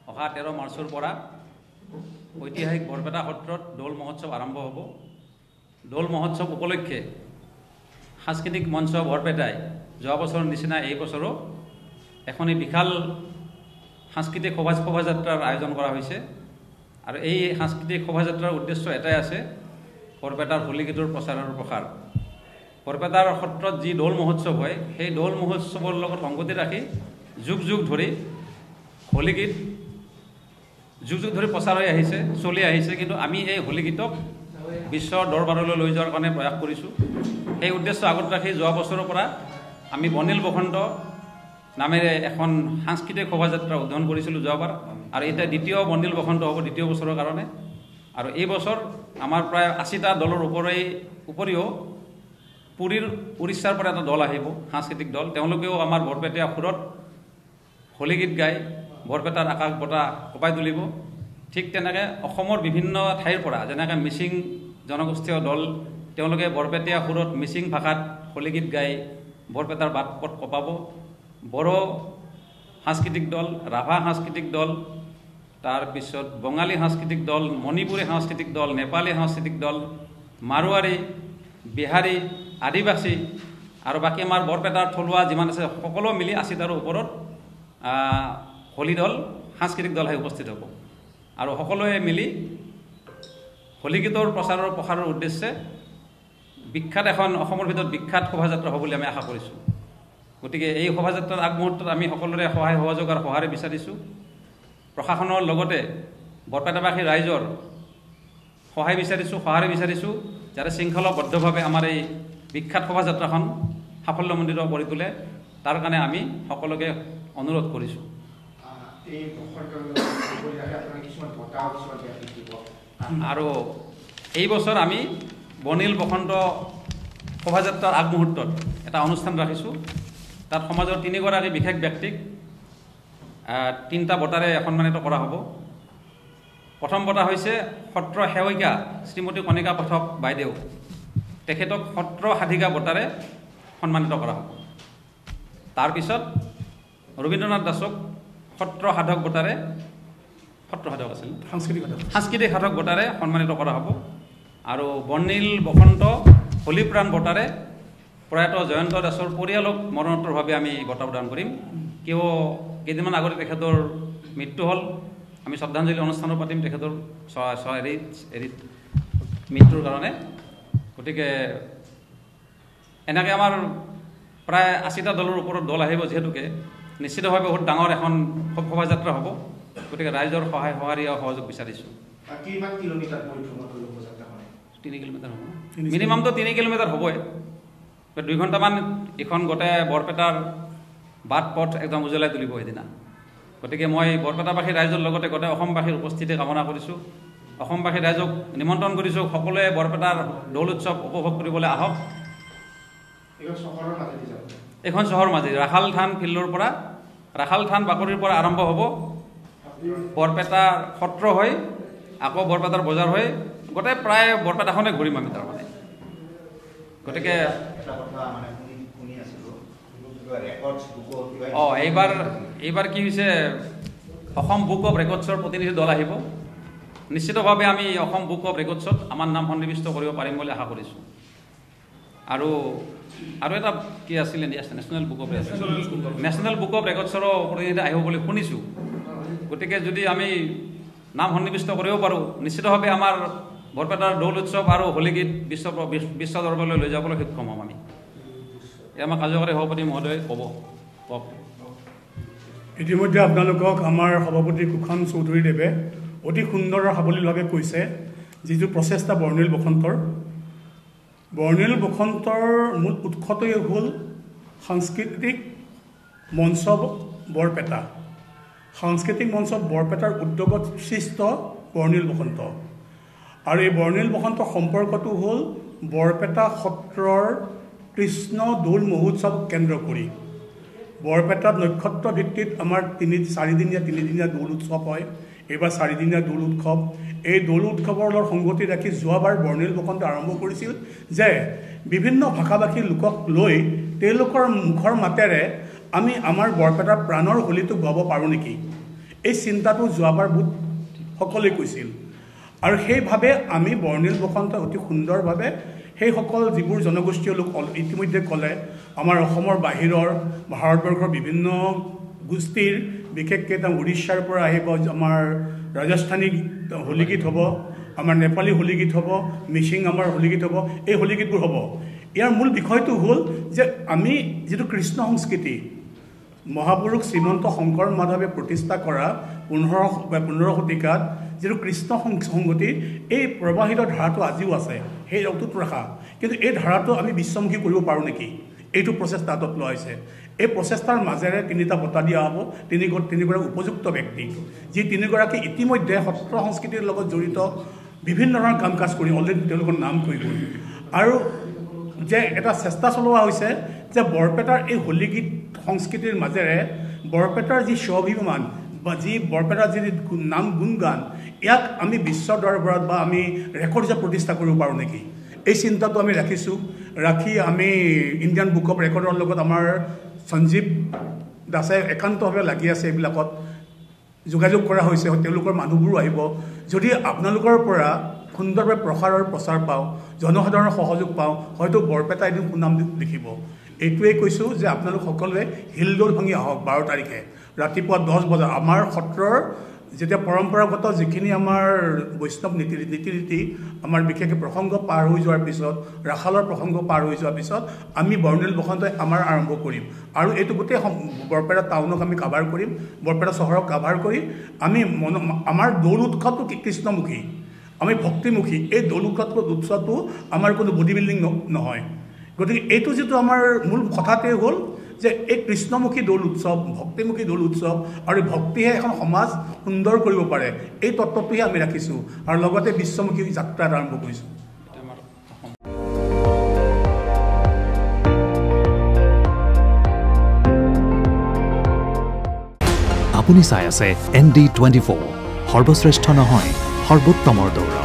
অহা 13 মাৰ্চৰ পৰা ঐতিহাসিক বৰপেটা সত্ৰত দৌল মহোৎসৱ আৰম্ভ হ'ব। দৌল মহোৎসৱ উপলক্ষে সাংস্কৃতিক মঞ্চ বৰপেটাই যোৱা বছৰৰ নিচিনা এই বছৰো এখনি বিশাল সাংস্কৃতিক শোভাযাত্ৰাৰ আয়োজন কৰা হৈছে। আৰু এই সাংস্কৃতিক শোভাযাত্ৰাৰ উদ্দেশ্য এটাই আছে, বৰপেটাৰ হোলীগীতৰ প্ৰচাৰ আৰু প্ৰসাৰ। বৰপেটাৰ সত্ৰত যি দৌল মহোৎসৱ হয়, সেই দৌল মহোৎসৱৰ লগত সংগতি ৰাখি যুগ যুগ ধৰি হোলীগীত ধৰি প্ৰচাৰ হৈ আহিছে, চলি আহিছে। কিন্তু আমি এই হোলীগীতক বিশ্বৰ দৰবাৰলৈ লৈ যোৱাৰ কাৰণে প্ৰয়াস কৰিছোঁ। সেই উদ্দেশ্য আগত ৰাখি যোৱা বছৰৰ পৰা আমি বনিল বসন্ত নামেৰে এখন সাংস্কৃতিক শোভাযাত্ৰা উদ্বোধন কৰিছিলোঁ যোৱাবাৰ, আৰু এতিয়া দ্বিতীয় বনিল বসন্ত হ'ব দ্বিতীয় বছৰৰ কাৰণে। আৰু এই বছৰ আমাৰ প্ৰায় 80টা দলৰ উপৰিও উৰিষ্যাৰ পৰা এটা দল আহিব, সাংস্কৃতিক দল। তেওঁলোকেও আমাৰ বৰপেটীয়া সুৰত হোলীগীত গাই বৰপেটাৰ আকাশ বঁটা কঁপাই তুলিব। ঠিক তেনেকৈ অসমৰ বিভিন্ন ঠাইৰ পৰা, যেনেকৈ মিচিং জনগোষ্ঠীয় দল, তেওঁলোকে বৰপেটীয়া সুৰত মিচিং ভাষাত হোলীগীত গাই বৰপেটাৰ বাট পথ কঁপাব। বড়ো সাংস্কৃতিক দল, ৰাভা সাংস্কৃতিক দল, তাৰপিছত বঙালী সাংস্কৃতিক দল, মণিপুৰী সাংস্কৃতিক দল, নেপালী সাংস্কৃতিক দল, মাৰোৱাৰী, বিহাৰী, আদিবাসী আৰু বাকী আমাৰ বৰপেটাৰ থলুৱা যিমান আছে সকলো মিলি 80টাৰ ওপৰত হোলী দল, সাংস্কৃতিক দল হৈ উপস্থিত হ'ব। আৰু সকলোৱে মিলি হোলীগীতৰ প্ৰচাৰৰ প্ৰসাৰৰ উদ্দেশ্যে বিখ্যাত এখন অসমৰ ভিতৰত বিখ্যাত শোভাযাত্ৰা হ'ব বুলি আমি আশা কৰিছোঁ। গতিকে এই শোভাযাত্ৰাৰ আগমুহূৰ্তত আমি সকলোৰে সহায় সহযোগ আৰু সঁহাৰি বিচাৰিছোঁ। প্ৰশাসনৰ লগতে বৰপেটাবাসী ৰাইজৰ সহাৰি বিচাৰিছোঁ, যাতে শৃংখলাবদ্ধভাৱে আমাৰ এই বিখ্যাত শোভাযাত্ৰাখন সাফল্যমণ্ডিত কৰি তোলে। তাৰ কাৰণে আমি সকলোকে অনুৰোধ কৰিছোঁ। আৰু এই বছৰ আমি বনিল বসন্ত শোভাযাত্ৰাৰ আগমুহূৰ্তত এটা অনুষ্ঠান ৰাখিছোঁ। তাত সমাজৰ 3গৰাকী বিশেষ ব্যক্তিক 3টা বঁটাৰে সন্মানিত কৰা হ'ব। প্ৰথম বঁটা হৈছে সত্ৰ সেৱিকা শ্ৰীমতী কণিকা পাঠক বাইদেউ, তেখেতক সত্ৰ সাধিকা বঁটাৰে সন্মানিত কৰা হ'ব। তাৰপিছত ৰবীন্দ্ৰনাথ দাসক সত্ৰ সাধক বঁটাৰে, সাংস্কৃতিক সাধক বঁটাৰে সন্মানিত কৰা হ'ব। আৰু বনিল বসন্ত হোলীপ্ৰাণ বঁটাৰে প্ৰয়াত জয়ন্ত দাসৰ পৰিয়ালক মৰণোত্তৰভাৱে আমি বঁটা প্ৰদান কৰিম। কিয় কেইদিনমান আগতে তেখেতৰ মৃত্যু হ'ল, আমি শ্ৰদ্ধাঞ্জলি অনুষ্ঠানো পাতিম তেখেতৰ মৃত্যুৰ কাৰণে। গতিকে এনেকৈ আমাৰ প্ৰায় 80টা দলৰ ওপৰত দল আহিব, যিহেতুকে নিশ্চিতভাৱে বহুত ডাঙৰ এখন শোভাযাত্ৰা হ'ব। গতিকে ৰাইজৰ সহায় সঁহাৰি আৰু সহযোগ বিচাৰিছোঁ। 3 কিলোমিটাৰ হ'ব, মিনিমামটো 3 কিলোমিটাৰ হ'বই। 2 ঘণ্টামান এইখন গোটেই বৰপেটাৰ বাট পথ একদম উজ্বলাই তুলিব সেইদিনা। গতিকে মই বৰপেটাবাসী ৰাইজৰ লগতে গোটেই অসমবাসীৰ উপস্থিতি কামনা কৰিছোঁ। অসমবাসী ৰাইজক নিমন্ত্ৰণ কৰিছোঁ, সকলোৱে বৰপেটাৰ দৌল উৎসৱ উপভোগ কৰিবলৈ আহক। এইখন চহৰ মাজে ৰাখাল থান ফিল্ডৰ পৰা, ৰাখাল থান বাকৰিৰ পৰা আৰম্ভ হ'ব, বৰপেটা সত্ৰ হৈ আকৌ বৰপেটাৰ বজাৰ হৈ গোটেই প্ৰায় বৰপেটাখনে ঘূৰিম আমি তাৰমানে। গতিকে এইবাৰ কি হৈছে, অসম বুক অফ ৰেকৰ্ডছৰ প্ৰতিনিধি দল আহিব। নিশ্চিতভাৱে আমি অসম বুক অফ ৰেকৰ্ডছত আমাৰ নাম সন্নিৱিষ্ট কৰিব পাৰিম বুলি আশা কৰিছোঁ। আৰু এটা কি আছিলে, নেশ্যনেল বুক অফ ৰেকৰ্ডছৰো প্ৰতিনিধি আহিব বুলি শুনিছোঁ। গতিকে যদি আমি নাম সন্নিৱিষ্ট কৰিব পাৰোঁ, নিশ্চিতভাৱে আমাৰ বৰপেটাৰ দৌল উৎসৱ আৰু হোলীগীত বিশ্ব দৰবাৰলৈ লৈ যাবলৈ সক্ষম হ'ম আমি। এই আমাৰ কাৰ্যকৰী সভাপতি মহোদয় কওক। ইতিমধ্যে আপোনালোকক আমাৰ সভাপতি কুষাণ চৌধুৰীদেৱে অতি সুন্দৰ আৰু সাৱলীলভাৱে কৈছে যিটো প্ৰচেষ্টা বৰ্ণিল বসন্তৰ মূল উৎসটোৱে হ'ল সাংস্কৃতিক মঞ্চ বৰপেটা। সাংস্কৃতিক মঞ্চ বৰপেটাৰ উদ্যোগত সৃষ্ট বৰ্ণিল বসন্ত। আৰু এই বৰ্ণিল বসন্ত সম্পৰ্কটো হ'ল বৰপেটা সত্ৰৰ কৃষ্ণ দৌল মহোৎসৱ কেন্দ্ৰ কৰি। বৰপেটাত নক্ষত্ৰ ভিত্তিত আমাৰ 3দিনীয়া দৌল উৎসৱ হয়। এইবাৰ 4দিনীয়া দৌল উৎসৱ। এই দৌল উৎসৱৰ লগত সংগতি ৰাখি যোৱাবাৰ বৰ্ণিল বসন্ত আৰম্ভ কৰিছিল যে বিভিন্ন ভাষাভাষী লোকক লৈ তেওঁলোকৰ মুখৰ মাতেৰে আমি আমাৰ বৰপেটাৰ প্ৰাণৰ হোলীটো গাব পাৰোঁ নেকি। এই চিন্তাটো যোৱাবাৰ বহুত সকলোৱে কৈছিল আৰু সেইভাৱে আমি বৰ্ণিল বসন্ত অতি সুন্দৰভাৱে সেইসকল যিবোৰ জনগোষ্ঠীয় লোক ইতিমধ্যে ক'লে আমাৰ অসমৰ বাহিৰৰ ভাৰতবৰ্ষৰ বিভিন্ন গোষ্ঠীৰ বিশেষকৈ উৰিষ্যাৰ পৰা আহিব আমাৰ ৰাজস্থানী হোলীগীত হ'ব আমাৰ নেপালী হোলীগীত হ'ব মিচিং আমাৰ হোলীগীত হ'ব এই হোলীগীতবোৰ হ'ব ইয়াৰ মূল বিষয়টো হ'ল যে আমি যিটো কৃষ্ণ সংস্কৃতি মহাপুৰুষ শ্ৰীমন্ত শংকৰ মাধৱে প্ৰতিষ্ঠা কৰা 15 শতিকাত যিটো কৃষ্ণ সংগতি এই প্ৰবাহিত ধাৰাটো আজিও আছে সেই অটুট ৰখা কিন্তু এই ধাৰাটো আমি বিশ্বমুখী কৰিব পাৰোঁ নেকি এইটো প্ৰচেষ্টা হাতত লোৱা হৈছে এই প্ৰচেষ্টাৰ মাজেৰে 3টা বঁটা দিয়া হ'ব তিনিগৰাকী উপযুক্ত ব্যক্তি যি তিনিগৰাকী ইতিমধ্যে সত্ৰ সংস্কৃতিৰ লগত জড়িত বিভিন্ন ধৰণৰ কাম কাজ কৰি অলৰেডি তেওঁলোকৰ নাম কৈ গ'ল আৰু যে এটা চেষ্টা চলোৱা হৈছে যে বৰপেটাৰ এই হোলীগীত সংস্কৃতিৰ মাজেৰে বৰপেটাৰ যি স্বাভিমান বা যি বৰপেটাৰ যি নাম গুণগান ইয়াক আমি বিশ্বৰ দৰবাৰত বা আমি ৰেকৰ্ড হিচাপে প্ৰতিষ্ঠা কৰিব পাৰোঁ নেকি এই চিন্তাটো আমি ৰাখি আমি ইণ্ডিয়ান বুক অফ ৰেকৰ্ডৰ লগত আমাৰ সঞ্জীৱ দাসে একান্তভাৱে লাগি আছে এইবিলাকত যোগাযোগ কৰা হৈছে তেওঁলোকৰ মানুহবোৰো আহিব যদি আপোনালোকৰ পৰা সুন্দৰভাৱে প্ৰসাৰ আৰু প্ৰচাৰ পাওঁ জনসাধাৰণৰ সহযোগ পাওঁ হয়তো বৰপেটা এদিন সুনাম লিখিব এইটোৱেই কৈছোঁ যে আপোনালোক সকলোৱে হিলদৌল ভাঙি আহক 12 তাৰিখে ৰাতিপুৱা 10 বজাত আমাৰ সত্ৰৰ যেতিয়া পৰম্পৰাগত যিখিনি আমাৰ বৈষ্ণৱ নীতি আমাৰ বিশেষকৈ প্ৰসংগ পাৰ হৈ যোৱাৰ পিছত ৰাখালৰ প্ৰসংগ পাৰ হৈ যোৱাৰ পিছত আমি বৰ্ণিল বসন্তই আমাৰ আৰম্ভ কৰিম আৰু এইটো গোটেই বৰপেটা টাউনক আমি কাভাৰ কৰিম বৰপেটা চহৰক কাভাৰ কৰি আমি আমাৰ দৌল উৎসৱটো কৃষ্ণমুখী আমি ভক্তিমুখী এই দৌল উৎসৱটো আমাৰ কোনো বডি বিল্ডিং নহয় গতিকে এইটো যিটো আমাৰ মূল কথাটোৱে হ'ল যে এই কৃষ্ণমুখী দৌল উৎসৱ ভক্তিমুখী দৌল উৎসৱ আৰু ভক্তিহে এখন সমাজ সুন্দৰ কৰিব পাৰে এই তত্ত্বটোহে আমি ৰাখিছোঁ আৰু লগতে বিশ্বমুখী যাত্ৰা আৰম্ভ কৰিছোঁ আপুনি চাই আছে ND24 সৰ্বশ্ৰেষ্ঠ নহয় সৰ্বোত্তমৰ দৌৰ